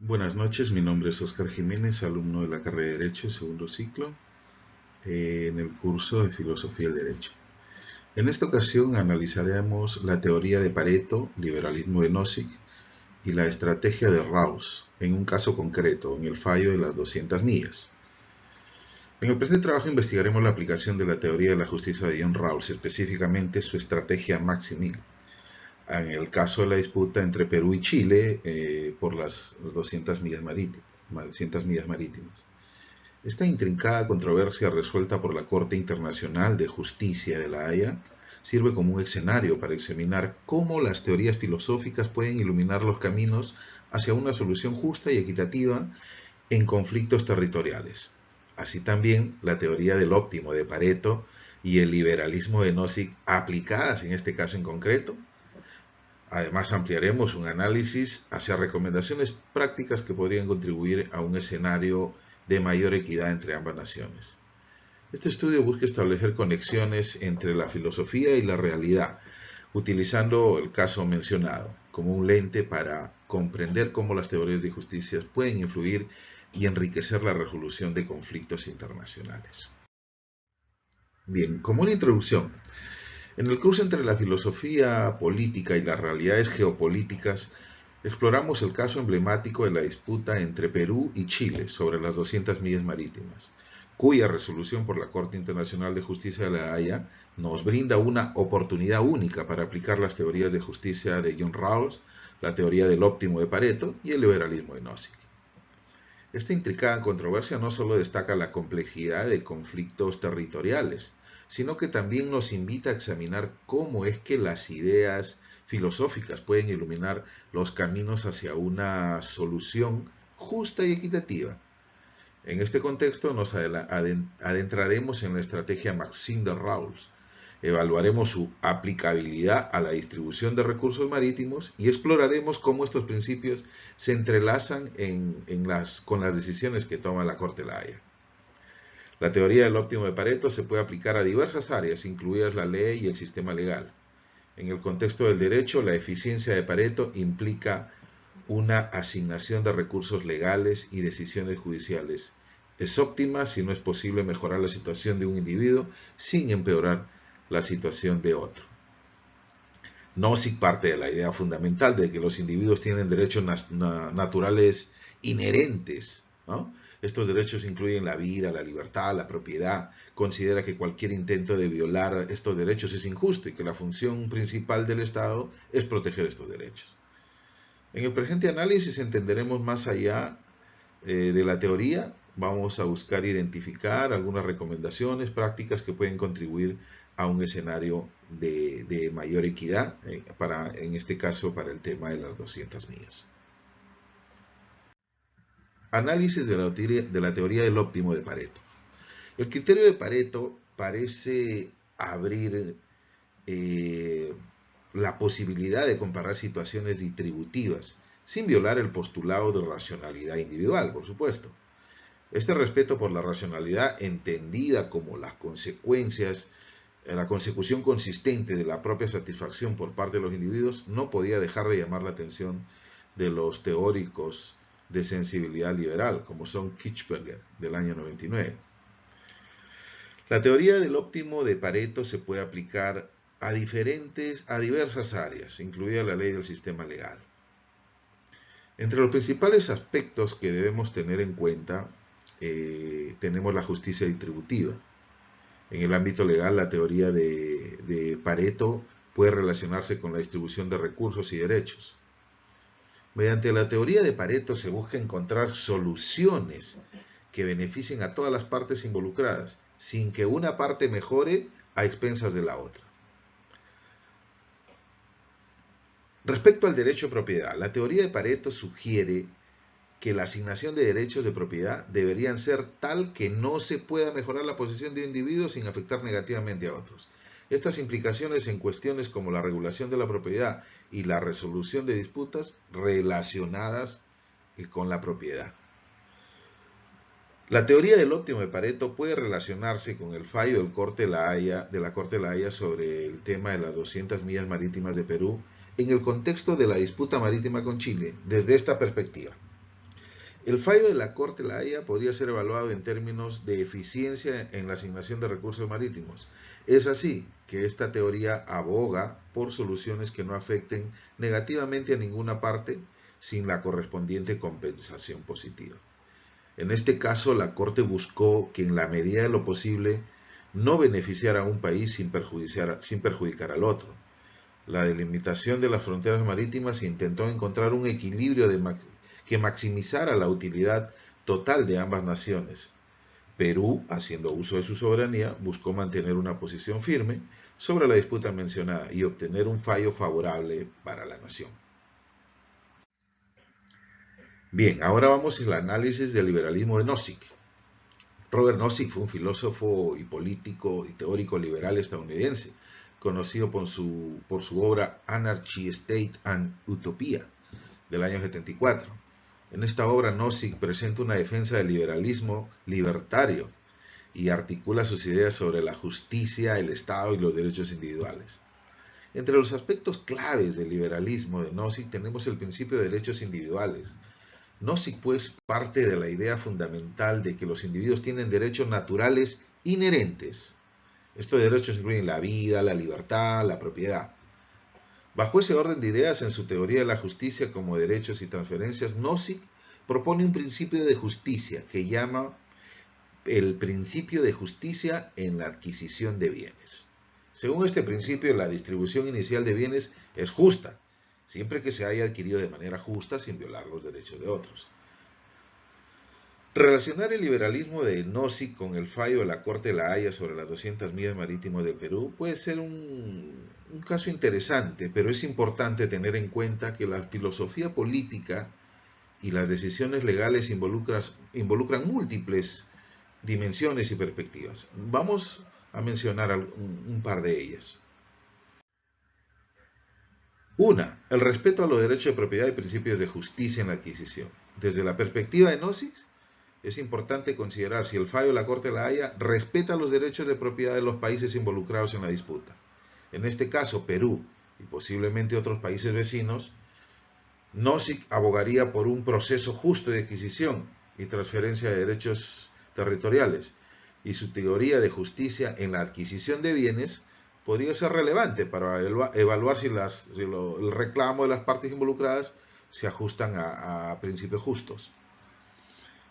Buenas noches, mi nombre es Oscar Jiménez, alumno de la carrera de Derecho, segundo ciclo, en el curso de Filosofía del Derecho. En esta ocasión analizaremos la teoría de Pareto, liberalismo de Nozick y la estrategia de Rawls, en un caso concreto, en el fallo de las 200 millas. En el presente trabajo investigaremos la aplicación de la teoría de la justicia de John Rawls, específicamente su estrategia Maximin, en el caso de la disputa entre Perú y Chile por las 200 millas marítimas. Esta intrincada controversia resuelta por la Corte Internacional de Justicia de La Haya sirve como un escenario para examinar cómo las teorías filosóficas pueden iluminar los caminos hacia una solución justa y equitativa en conflictos territoriales. Así también la teoría del óptimo de Pareto y el liberalismo de Nozick aplicadas en este caso en concreto. Además, ampliaremos un análisis hacia recomendaciones prácticas que podrían contribuir a un escenario de mayor equidad entre ambas naciones. Este estudio busca establecer conexiones entre la filosofía y la realidad, utilizando el caso mencionado como un lente para comprender cómo las teorías de justicia pueden influir y enriquecer la resolución de conflictos internacionales. Bien, como una introducción, en el cruce entre la filosofía política y las realidades geopolíticas, exploramos el caso emblemático de la disputa entre Perú y Chile sobre las 200 millas marítimas, cuya resolución por la Corte Internacional de Justicia de La Haya nos brinda una oportunidad única para aplicar las teorías de justicia de John Rawls, la teoría del óptimo de Pareto y el liberalismo de Nozick. Esta intricada controversia no solo destaca la complejidad de conflictos territoriales, sino que también nos invita a examinar cómo es que las ideas filosóficas pueden iluminar los caminos hacia una solución justa y equitativa. En este contexto nos adentraremos en la estrategia Maxim de Rawls, evaluaremos su aplicabilidad a la distribución de recursos marítimos y exploraremos cómo estos principios se entrelazan con las decisiones que toma la Corte de La Haya. La teoría del óptimo de Pareto se puede aplicar a diversas áreas, incluidas la ley y el sistema legal. En el contexto del derecho, la eficiencia de Pareto implica una asignación de recursos legales y decisiones judiciales. Es óptima si no es posible mejorar la situación de un individuo sin empeorar la situación de otro. Nozick parte de la idea fundamental de que los individuos tienen derechos naturales inherentes, ¿no? Estos derechos incluyen la vida, la libertad, la propiedad. Considera que cualquier intento de violar estos derechos es injusto y que la función principal del Estado es proteger estos derechos. En el presente análisis entenderemos más allá de la teoría. Vamos a buscar identificar algunas recomendaciones prácticas que pueden contribuir a un escenario de mayor equidad, en este caso para el tema de las 200 millas. Análisis de la teoría del óptimo de Pareto. El criterio de Pareto parece abrir la posibilidad de comparar situaciones distributivas sin violar el postulado de racionalidad individual, por supuesto. Este respeto por la racionalidad, entendida como la consecución consistente de la propia satisfacción por parte de los individuos, no podía dejar de llamar la atención de los teóricos de sensibilidad liberal, como son Kirchberger, del año 99. La teoría del óptimo de Pareto se puede aplicar a diversas áreas, incluida la ley del sistema legal. Entre los principales aspectos que debemos tener en cuenta, tenemos la justicia distributiva. En el ámbito legal, la teoría de Pareto puede relacionarse con la distribución de recursos y derechos. Mediante la teoría de Pareto se busca encontrar soluciones que beneficien a todas las partes involucradas, sin que una parte mejore a expensas de la otra. Respecto al derecho de propiedad, la teoría de Pareto sugiere que la asignación de derechos de propiedad deberían ser tal que no se pueda mejorar la posición de un individuo sin afectar negativamente a otros. Estas implicaciones en cuestiones como la regulación de la propiedad y la resolución de disputas relacionadas con la propiedad. La teoría del óptimo de Pareto puede relacionarse con el fallo de la Corte de La Haya sobre el tema de las 200 millas marítimas de Perú en el contexto de la disputa marítima con Chile desde esta perspectiva. El fallo de la Corte de la Haya podría ser evaluado en términos de eficiencia en la asignación de recursos marítimos. Es así que esta teoría aboga por soluciones que no afecten negativamente a ninguna parte sin la correspondiente compensación positiva. En este caso, la Corte buscó que en la medida de lo posible no beneficiara a un país sin perjudicar al otro. La delimitación de las fronteras marítimas intentó encontrar un equilibrio que maximizara la utilidad total de ambas naciones. Perú, haciendo uso de su soberanía, buscó mantener una posición firme sobre la disputa mencionada y obtener un fallo favorable para la nación. Bien, ahora vamos al análisis del liberalismo de Nozick. Robert Nozick fue un filósofo y político y teórico liberal estadounidense, conocido por su obra Anarchy, State and Utopia, del año 74. En esta obra, Nozick presenta una defensa del liberalismo libertario y articula sus ideas sobre la justicia, el Estado y los derechos individuales. Entre los aspectos claves del liberalismo de Nozick tenemos el principio de derechos individuales. Nozick, pues, parte de la idea fundamental de que los individuos tienen derechos naturales inherentes. Estos derechos incluyen la vida, la libertad, la propiedad. Bajo ese orden de ideas, en su teoría de la justicia como derechos y transferencias, Nozick propone un principio de justicia que llama el principio de justicia en la adquisición de bienes. Según este principio, la distribución inicial de bienes es justa, siempre que se haya adquirido de manera justa sin violar los derechos de otros. Relacionar el liberalismo de Nozick con el fallo de la Corte de la Haya sobre las 200 millas marítimas del Perú puede ser un caso interesante, pero es importante tener en cuenta que la filosofía política y las decisiones legales involucran múltiples dimensiones y perspectivas. Vamos a mencionar un par de ellas. Una, el respeto a los derechos de propiedad y principios de justicia en la adquisición. Desde la perspectiva de Nozick, es importante considerar si el fallo de la Corte de la Haya respeta los derechos de propiedad de los países involucrados en la disputa. En este caso, Perú y posiblemente otros países vecinos, Nozick abogaría por un proceso justo de adquisición y transferencia de derechos territoriales, y su teoría de justicia en la adquisición de bienes podría ser relevante para evaluar si el reclamo de las partes involucradas se ajustan a principios justos.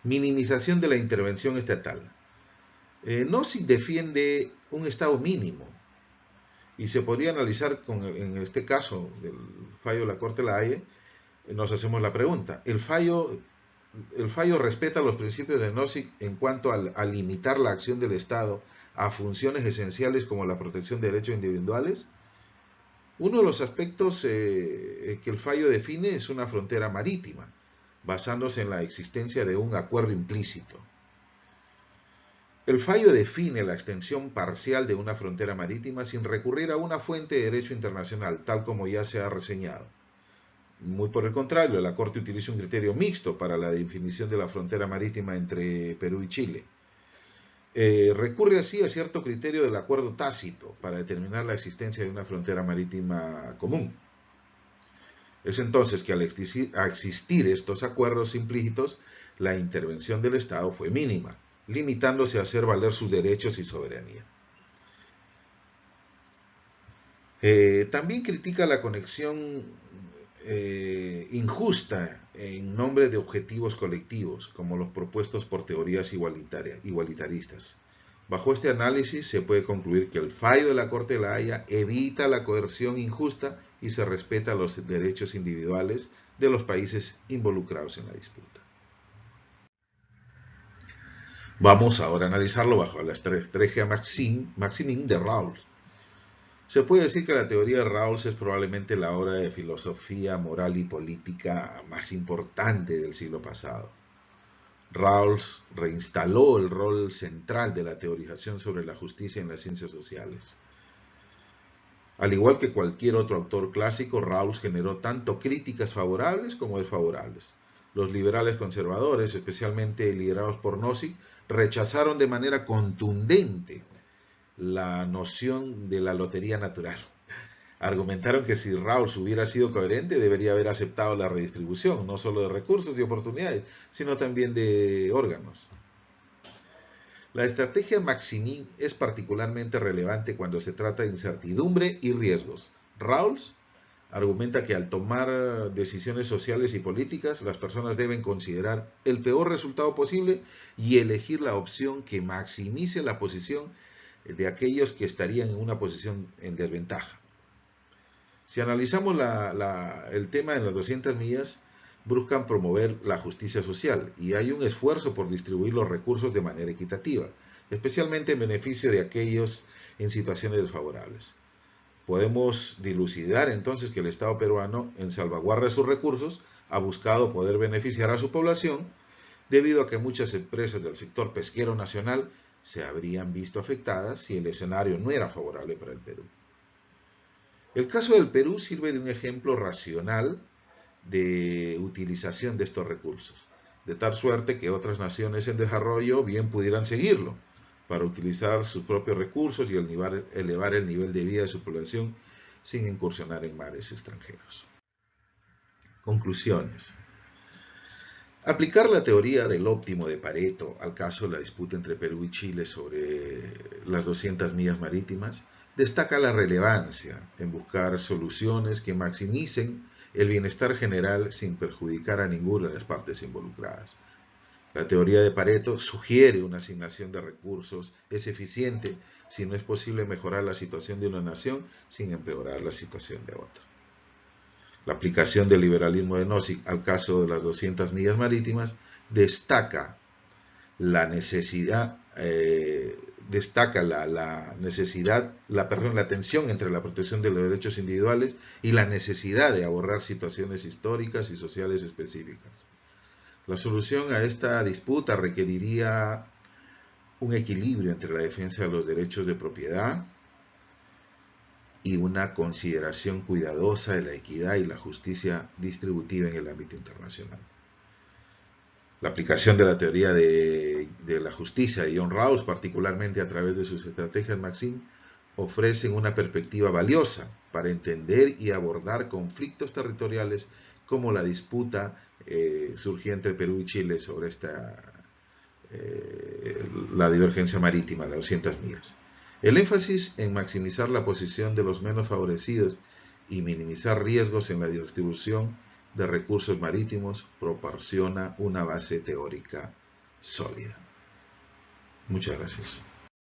Minimización de la intervención estatal. Nozick defiende un Estado mínimo y se podría analizar en este caso del fallo de la Corte de la Haya. Nos hacemos la pregunta, ¿el fallo respeta los principios de Nozick en cuanto a limitar la acción del Estado a funciones esenciales como la protección de derechos individuales? Uno de los aspectos que el fallo define es una frontera marítima, basándose en la existencia de un acuerdo implícito. El fallo define la extensión parcial de una frontera marítima sin recurrir a una fuente de derecho internacional, tal como ya se ha reseñado. Muy por el contrario, la Corte utiliza un criterio mixto para la definición de la frontera marítima entre Perú y Chile. Recurre así a cierto criterio del acuerdo tácito para determinar la existencia de una frontera marítima común. Es entonces que al existir estos acuerdos implícitos, la intervención del Estado fue mínima, limitándose a hacer valer sus derechos y soberanía. También critica la conexión injusta en nombre de objetivos colectivos, como los propuestos por teorías igualitaristas. Bajo este análisis se puede concluir que el fallo de la Corte de la Haya evita la coerción injusta y se respeta los derechos individuales de los países involucrados en la disputa. Vamos ahora a analizarlo bajo la estrategia Maximin de Rawls. Se puede decir que la teoría de Rawls es probablemente la obra de filosofía moral y política más importante del siglo pasado. Rawls reinstaló el rol central de la teorización sobre la justicia en las ciencias sociales. Al igual que cualquier otro autor clásico, Rawls generó tanto críticas favorables como desfavorables. Los liberales conservadores, especialmente liderados por Nozick, rechazaron de manera contundente la noción de la lotería natural, Argumentaron que si Rawls hubiera sido coherente, debería haber aceptado la redistribución, no solo de recursos y oportunidades, sino también de órganos. La estrategia Maximin es particularmente relevante cuando se trata de incertidumbre y riesgos. Rawls argumenta que al tomar decisiones sociales y políticas, las personas deben considerar el peor resultado posible y elegir la opción que maximice la posición de aquellos que estarían en una posición en desventaja. Si analizamos el tema de las 200 millas, buscan promover la justicia social y hay un esfuerzo por distribuir los recursos de manera equitativa, especialmente en beneficio de aquellos en situaciones desfavorables. Podemos dilucidar entonces que el Estado peruano, en salvaguarda de sus recursos, ha buscado poder beneficiar a su población, debido a que muchas empresas del sector pesquero nacional se habrían visto afectadas si el escenario no era favorable para el Perú. El caso del Perú sirve de un ejemplo racional de utilización de estos recursos, de tal suerte que otras naciones en desarrollo bien pudieran seguirlo para utilizar sus propios recursos y elevar el nivel de vida de su población sin incursionar en mares extranjeros. Conclusiones. Aplicar la teoría del óptimo de Pareto al caso de la disputa entre Perú y Chile sobre las 200 millas marítimas destaca la relevancia en buscar soluciones que maximicen el bienestar general sin perjudicar a ninguna de las partes involucradas. La teoría de Pareto sugiere una asignación de recursos es eficiente si no es posible mejorar la situación de una nación sin empeorar la situación de otra. La aplicación del liberalismo de Nozick al caso de las 200 millas marítimas destaca la necesidad, la tensión entre la protección de los derechos individuales y la necesidad de abordar situaciones históricas y sociales específicas. La solución a esta disputa requeriría un equilibrio entre la defensa de los derechos de propiedad y una consideración cuidadosa de la equidad y la justicia distributiva en el ámbito internacional. La aplicación de la teoría de la justicia de John Rawls, particularmente a través de sus estrategias Maxim, ofrecen una perspectiva valiosa para entender y abordar conflictos territoriales como la disputa surgía entre Perú y Chile sobre la divergencia marítima de 200 millas. El énfasis en maximizar la posición de los menos favorecidos y minimizar riesgos en la distribución de recursos marítimos proporciona una base teórica sólida. Muchas gracias.